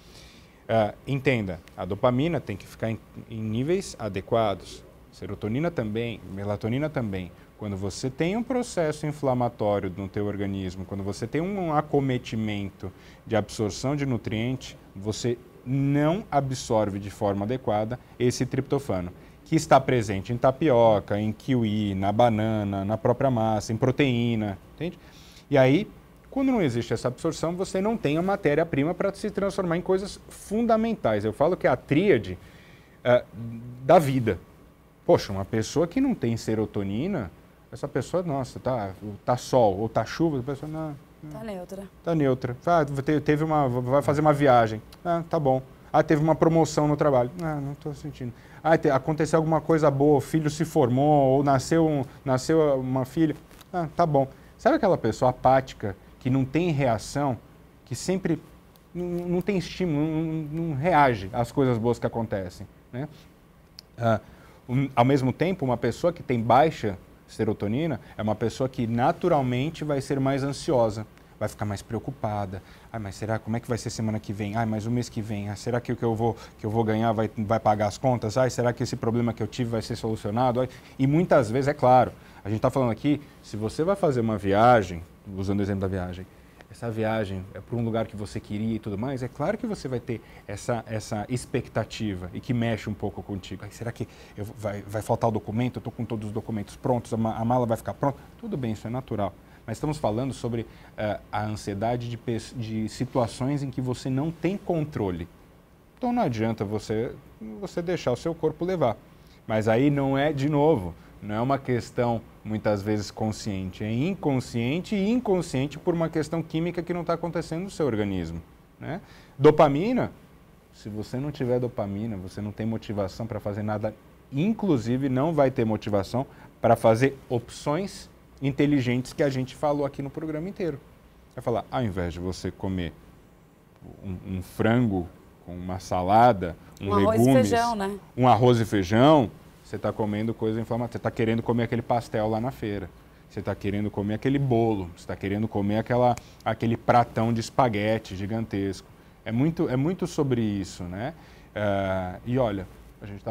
Entenda, a dopamina tem que ficar em níveis adequados. Serotonina também, melatonina também. Quando você tem um processo inflamatório no teu organismo, quando você tem um acometimento de absorção de nutriente, você não absorve de forma adequada esse triptofano, que está presente em tapioca, em kiwi, na banana, na própria massa, em proteína, entende? E aí, quando não existe essa absorção, você não tem a matéria-prima para se transformar em coisas fundamentais. Eu falo que é a tríade da vida. Poxa, uma pessoa que não tem serotonina, essa pessoa, nossa, tá sol ou tá chuva, a pessoa não. Tá neutra. Tá neutra. Vai fazer uma viagem. Tá bom. Teve uma promoção no trabalho. Não estou sentindo. Aconteceu alguma coisa boa, o filho se formou ou nasceu uma filha. Tá bom. Sabe aquela pessoa apática que não tem reação, que sempre não tem estímulo, não reage às coisas boas que acontecem, né? Ao mesmo tempo, uma pessoa que tem baixa serotonina é uma pessoa que naturalmente vai ser mais ansiosa, vai ficar mais preocupada. Mas será, como é que vai ser semana que vem? Mas o mês que vem? Será que o que eu vou ganhar vai pagar as contas? Será que esse problema que eu tive vai ser solucionado? E muitas vezes, é claro, a gente está falando aqui, se você vai fazer uma viagem, usando o exemplo da viagem, essa viagem é para um lugar que você queria e tudo mais, é claro que você vai ter essa expectativa e que mexe um pouco contigo. Será que vai faltar o documento? Eu estou com todos os documentos prontos, a mala vai ficar pronta? Tudo bem, isso é natural. Mas estamos falando sobre a ansiedade de situações em que você não tem controle. Então não adianta você deixar o seu corpo levar. Mas aí não é, de novo, não é uma questão muitas vezes consciente, é inconsciente e inconsciente por uma questão química que não está acontecendo no seu organismo, né? Dopamina, se você não tiver dopamina, você não tem motivação para fazer nada, inclusive não vai ter motivação para fazer opções inteligentes que a gente falou aqui no programa inteiro. Vai falar, ao invés de você comer um frango com uma salada, legumes, arroz e feijão, né? Um arroz e feijão, você está comendo coisa inflamatória, você está querendo comer aquele pastel lá na feira, você está querendo comer aquele bolo, você está querendo comer aquele pratão de espaguete gigantesco. É muito sobre isso, né? E olha, a gente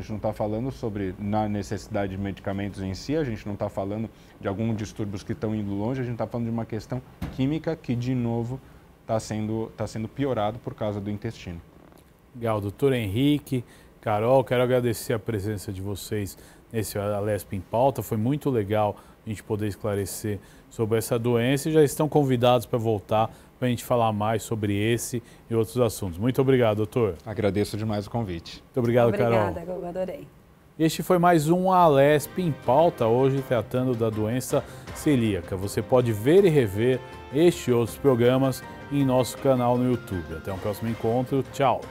não está falando sobre na necessidade de medicamentos em si, a gente não está falando de alguns distúrbios que estão indo longe, a gente está falando de uma questão química que, de novo, está sendo piorado por causa do intestino. Legal, doutor Henrique, Carol, quero agradecer a presença de vocês nesse Alesp em Pauta. Foi muito legal a gente poder esclarecer sobre essa doença e já estão convidados para voltar para a gente falar mais sobre esse e outros assuntos. Muito obrigado, doutor. Agradeço demais o convite. Muito obrigado, Carol. Obrigada, eu adorei. Este foi mais um Alesp em Pauta, hoje tratando da doença celíaca. Você pode ver e rever este e outros programas em nosso canal no YouTube. Até um próximo encontro. Tchau.